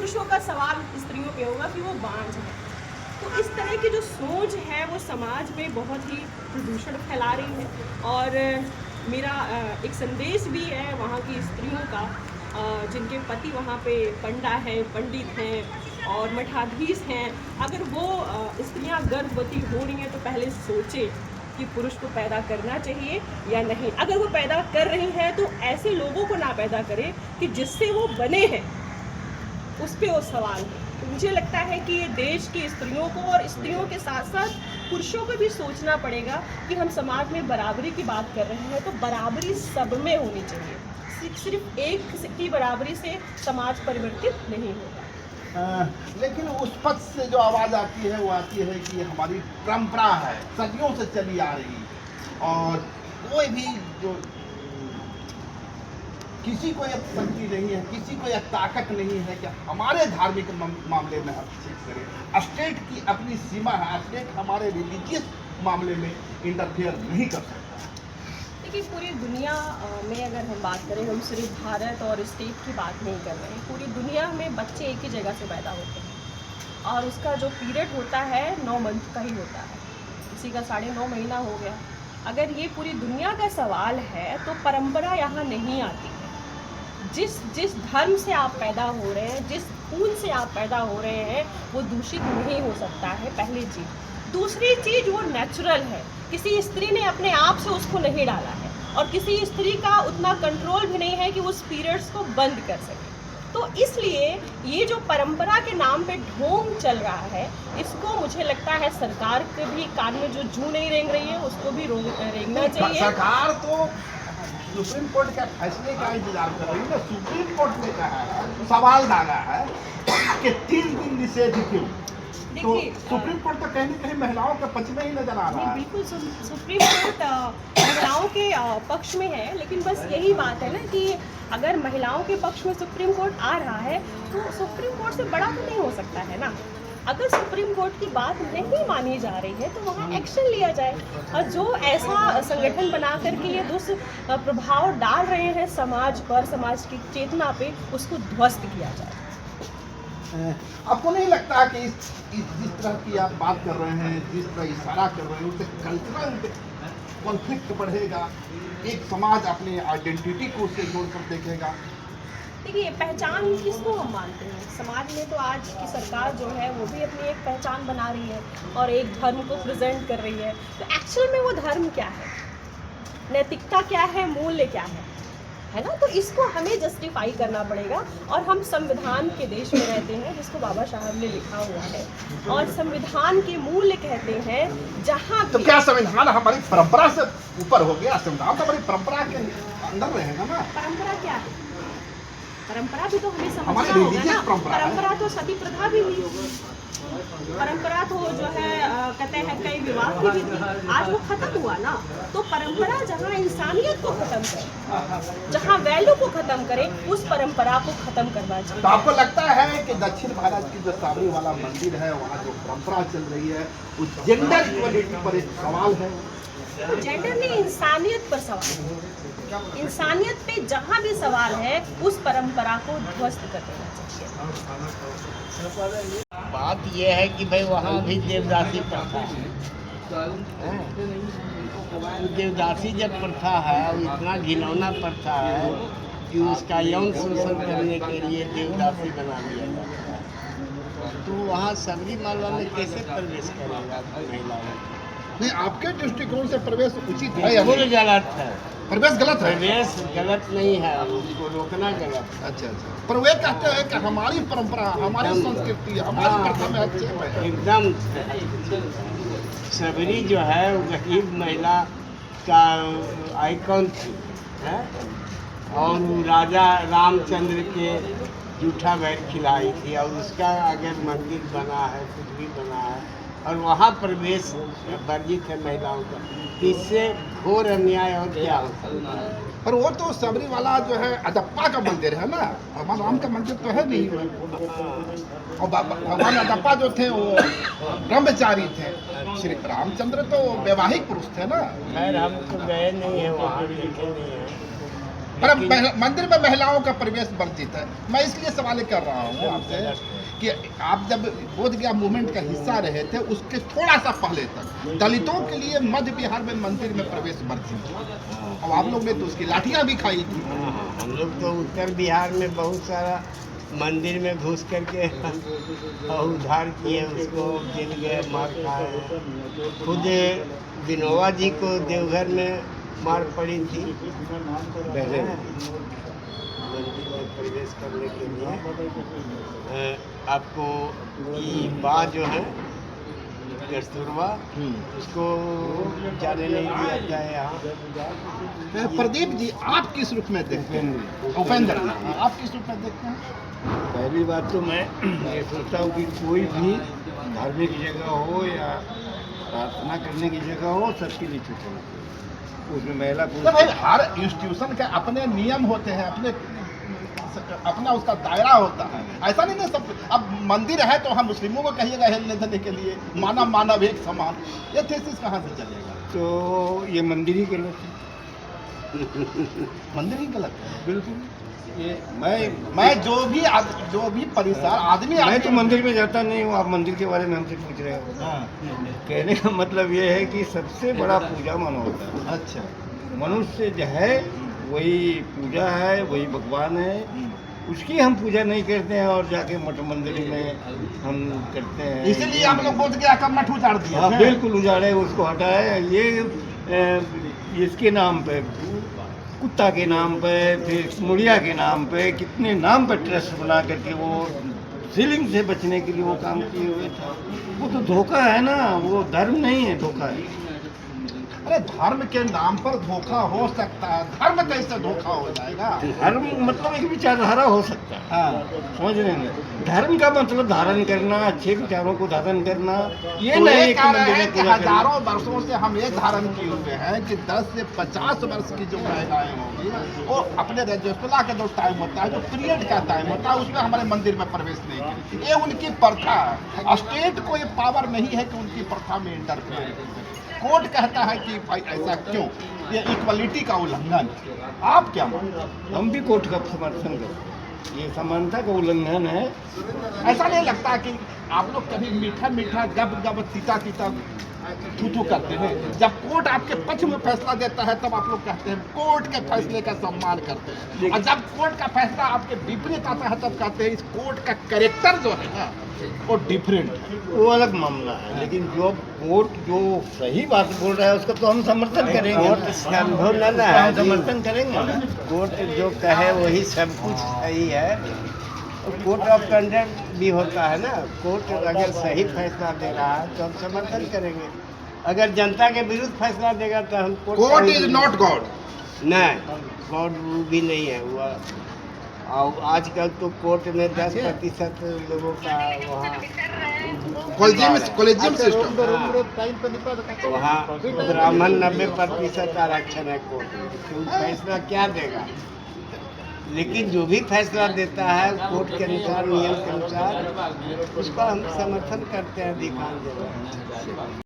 पुरुषों का सवाल स्त्रियों पे होगा कि वो बांझ है। तो इस तरह की जो सोच है वो समाज में बहुत ही प्रदूषण फैला रही है। और मेरा एक संदेश भी है वहाँ की स्त्रियों का, जिनके पति वहाँ पे पंडा हैं, पंडित हैं और मठाधीश हैं। अगर वो स्त्रियाँ गर्भवती हो रही हैं तो पहले सोचें कि पुरुष को पैदा करना चाहिए या नहीं। अगर वो पैदा कर रही हैं तो ऐसे लोगों को ना पैदा करें कि जिससे वो बने हैं, उस पे वो सवाल है। तो मुझे लगता है कि ये देश की स्त्रियों को और स्त्रियों के साथ साथ पुरुषों को भी सोचना पड़ेगा कि हम समाज में बराबरी की बात कर रहे हैं तो बराबरी सब में होनी चाहिए। सिर्फ एक की बराबरी से समाज परिवर्तित नहीं होगा। लेकिन उस पक्ष से जो आवाज़ आती है वो आती है कि हमारी परंपरा है, सदियों से चली आ रही है और कोई भी जो किसी को यह शक्ति नहीं है, किसी को यह ताकत नहीं है कि हमारे धार्मिक मामले में हस्तक्षेप करे। स्टेट की अपनी सीमा है, स्टेट हमारे रिलीजियस मामले में इंटरफेयर नहीं कर सकता। देखिए, पूरी दुनिया में अगर हम बात करें, हम सिर्फ भारत और स्टेट की बात नहीं कर रहे हैं। पूरी दुनिया में बच्चे एक ही जगह से पैदा होते हैं और उसका जो पीरियड होता है 9 मंथ का ही होता है, किसी का 9.5 महीना हो गया। अगर ये पूरी दुनिया का सवाल है तो परंपरा यहाँ नहीं आती है। जिस धर्म से आप पैदा हो रहे हैं, जिस खून से आप पैदा हो रहे हैं, वो दूषित नहीं हो सकता है, पहली चीज़। दूसरी चीज़, वो नेचुरल है। किसी स्त्री ने अपने आप से उसको नहीं डाला है और किसी स्त्री का उतना कंट्रोल भी नहीं है कि उस पीरियड्स को बंद कर सके। तो इसलिए ये जो परंपरा के नाम पे ढोंग चल रहा है, इसको मुझे लगता है सरकार के भी कान में जो जू नहीं रेंग रही है उसको भी रेंगना चाहिए। सरकार तो सुप्रीम कोर्ट के फैसले का इंतजार कर रही है। सुप्रीम कोर्ट ने कहा है, सवाल डाला है कि 3 दिन निषेध क्यों। तो सुप्रीम कोर्ट तो कहीं न कहीं महिलाओं के पक्ष में ही नजर आ रहा है। बिल्कुल, सुप्रीम कोर्ट महिलाओं के पक्ष में है, लेकिन बस यही बात है ना कि अगर महिलाओं के पक्ष में सुप्रीम कोर्ट आ रहा है तो सुप्रीम कोर्ट से बड़ा तो नहीं हो सकता है ना। अगर सुप्रीम कोर्ट की बात नहीं मानी जा रही है तो वहाँ एक्शन लिया जाए और जो ऐसा संगठन बना करके ये दुष्प्रभाव डाल रहे हैं समाज पर, समाज की चेतना पे, उसको ध्वस्त किया जाए। आपको नहीं लगता कि जिस तरह की आप बात कर रहे हैं, जिस तरह इशारा कर रहे हैं, उससे कल्चरल कॉन्फ्लिक्ट बढ़ेगा, एक समाज अपने आइडेंटिटी को उससे जोड़कर देखेगा? देखिए, पहचान किसको हम मानते हैं? समाज में तो आज की सरकार जो है वो भी अपनी एक पहचान बना रही है और एक धर्म को प्रेजेंट कर रही है। तो एक्चुअल में वो धर्म क्या है, नैतिकता क्या है, मूल्य क्या है ना? तो इसको हमें जस्टिफाई करना पड़ेगा। और हम संविधान के देश में रहते हैं जिसको बाबा साहब ने लिखा हुआ है और संविधान के मूल्य कहते हैं जहाँ तो क्या संविधान हमारी परंपरा से ऊपर हो गया? संविधान तो हमारी परंपरा के अंदर रहेगा ना। परंपरा क्या है? परंपरा भी तो हमें समझना होगा ना। परंपरा तो सती प्रथा भी हुई, परंपरा तो जो है कहते हैं कई विवाह की भी थी, आज वो खत्म हुआ ना। तो परंपरा जहाँ इंसानियत को खत्म करे, जहाँ वैल्यू को खत्म करे, उस परंपरा को खत्म करना चाहिए। तो आपको लगता है कि दक्षिण भारत की जो साबरी वाला मंदिर है, वहाँ जो परंपरा चल रही है, उस जेंडर इक्वलिटी पर एक सवाल है? जेंडर नहीं, इंसानियत पर सवाल है। इंसानियत पे जहाँ भी सवाल है, उस परंपरा को ध्वस्त कर देना चाहिए। बात यह है कि भाई वहाँ भी देवदासी प्रथा है। देवदासी जब प्रथा है और इतना घिनौना प्रथा है कि उसका यौन शोषण करने के लिए देवदासी बना दिया जाता है, तो वहाँ सबरी मालवा में कैसे प्रवेश करेगा महिलाओं? नहीं, आपके दृष्टिकोण से प्रवेश उचित है या बिल्कुल गलत है। प्रवेश गलत है? प्रवेश गलत नहीं है, उसको रोकना गलत है। अच्छा। पर वे कहते हैं कि हमारी परंपरा, हमारी संस्कृति, हमारी प्रथा में आक्षेप है। एकदम सबरी जो है वो गरीब महिला का आइकॉन थी, है? और वो राजा रामचंद्र के जूठा बैठ खिलाई थी और उसका अगर मंदिर बना है, कुछ भी बना है और वहाँ प्रवेश वर्जित है महिलाओं का, इससे घोर अन्याय और क्या हो सकता है? पर वो तो सबरी वाला जो है अदप्पा का मंदिर है ना, भगवान राम का मंदिर तो है नहीं। और भगवान अदप्पा जो थे वो ब्रह्मचारी थे, श्री रामचंद्र तो वैवाहिक पुरुष थे ना। खैर हम तो गए नहीं है वहाँ, देखे नहीं है। पर लेकिन- मंदिर में महिलाओं का प्रवेश वर्जित है। मैं इसलिए सवाल कर रहा हूँ आपसे कि आप जब बोध गया मूवमेंट का हिस्सा रहे थे, उसके थोड़ा सा पहले तक दलितों के लिए मध्य बिहार में मंदिर में प्रवेश वर्जित था। अब आप लोग ने तो उसकी लाठियां भी खाई थी। हाँ, हम लोग तो उत्तर बिहार में बहुत सारा मंदिर में घुस करके और उद्धार किए, उसको जेल गए, मार खाए। खुद विनोबा जी को देवघर में मार पड़ी थी पहले मंदिर में प्रवेश करने के लिए। आपको ये बात जो है कस्तूरबा, उसको जाने नहीं दिया था यहाँ। प्रदीप जी, आप किस रूप में देखते हैं? उपेंद्र जी, आप किस रूप में देखते हैं? पहली बात तो मैं ये सोचता हूँ कि कोई भी धार्मिक जगह हो या प्रार्थना करने की जगह हो, सबके लिए छूट होना चाहिए। उसमें महिला तो पुरुष भाई हर इंस्टीट्यूशन के अपने नियम होते हैं, अपना उसका दायरा होता है। ऐसा नहीं ना सब अब मंदिर है तो हम मुस्लिमों को कहिएगा हिलने देने के लिए, मानव मानव एक समान, ये थीसिस कहाँ से चलेगा? तो ये मंदिर ही गलत है, मंदिर ही गलत है। बिल्कुल। ये मैं जो भी परिसर आदमी मैं तो मंदिर में जाता नहीं हूँ, आप मंदिर के बारे में हमसे पूछ रहे हो। हाँ, कहने का मतलब ये है कि सबसे बड़ा पूजा मन होता है। अच्छा, मनुष्य जो है वही पूजा है, वही भगवान है। उसकी हम पूजा नहीं करते हैं और जाके मठ मंदिर में हम करते हैं। इसीलिए आप लोग बोध गया का मठ उतार दिए हाँ थे। बिल्कुल उजाड़े, उसको हटाए। इसके नाम पे, कुत्ता के नाम पे, फिर मुड़िया के नाम पे, कितने नाम पे ट्रस्ट बना करके वो सीलिंग से बचने के लिए वो काम किए हुए थे। वो तो धोखा है ना, वो धर्म नहीं है, धोखा है। अरे धर्म के नाम पर धोखा हो सकता है, धर्म कैसे धोखा हो जाएगा? धर्म मतलब एक विचारधारा हो सकता है, हाँ, समझ रहे हैं? धर्म का मतलब धारण करना, अच्छे विचारों को धारण करना, ये तो नहीं ये है कह कि रहे मंदिर हैं में कि पूजा करना। हजारों वर्षों से हम ये धारण किए हुए हैं कि 10 से 50 वर्ष की जो महिलाएं होंगी वो अपने रजस्वला का जो टाइम होता है, जो पीरियड का टाइम होता है, उसमें हमारे मंदिर में प्रवेश नहीं करें। ये उनकी प्रथा है। स्टेट को ये पावर नहीं है कि उनकी प्रथा में इंटरफेयर करे। कोर्ट कहता है कि भाई ऐसा क्यों, ये इक्वलिटी का उल्लंघन। आप क्या मानते हैं? हम भी कोर्ट का समर्थन करते हैं, ये समानता का उल्लंघन है। ऐसा नहीं लगता कि आप लोग कभी मीठा मीठा गब गब तीता तीता थू करते हैं? जब कोर्ट आपके पक्ष में फैसला देता है तब आप लोग कहते हैं कोर्ट के फैसले का सम्मान करते हैं, और जब कोर्ट का फैसला आपके विपरीत आता है तब कहते हैं इस कोर्ट का कैरेक्टर जो है ना वो डिफरेंट है। वो अलग मामला है, लेकिन जो कोर्ट जो सही बात बोल रहा है उसका तो हम समर्थन करेंगे। कोर्ट से अनुभव न उसका है हम जी। समर्थन करेंगे ना। कोर्ट जो कहे वही सब कुछ सही है। कोर्ट ऑफ कंडक्ट भी होता है ना, कोर्ट अगर सही फैसला दे रहा है तो हम समर्थन करेंगे। अगर जनता के विरुद्ध फैसला देगा तो हम कोर्ट इज नॉट गॉड। नहीं, गॉड भी नहीं है हुआ। और आजकल तो कोर्ट में 10% लोगों का वहाँ कॉलेजियम सिस्टम। वहाँ ब्राह्मण 90% आरक्षण है कोर्ट में, तो फैसला क्या देगा? लेकिन जो भी फैसला देता है कोर्ट के अनुसार, नियम के अनुसार, उसका हम समर्थन करते हैं अधिकांश जगह।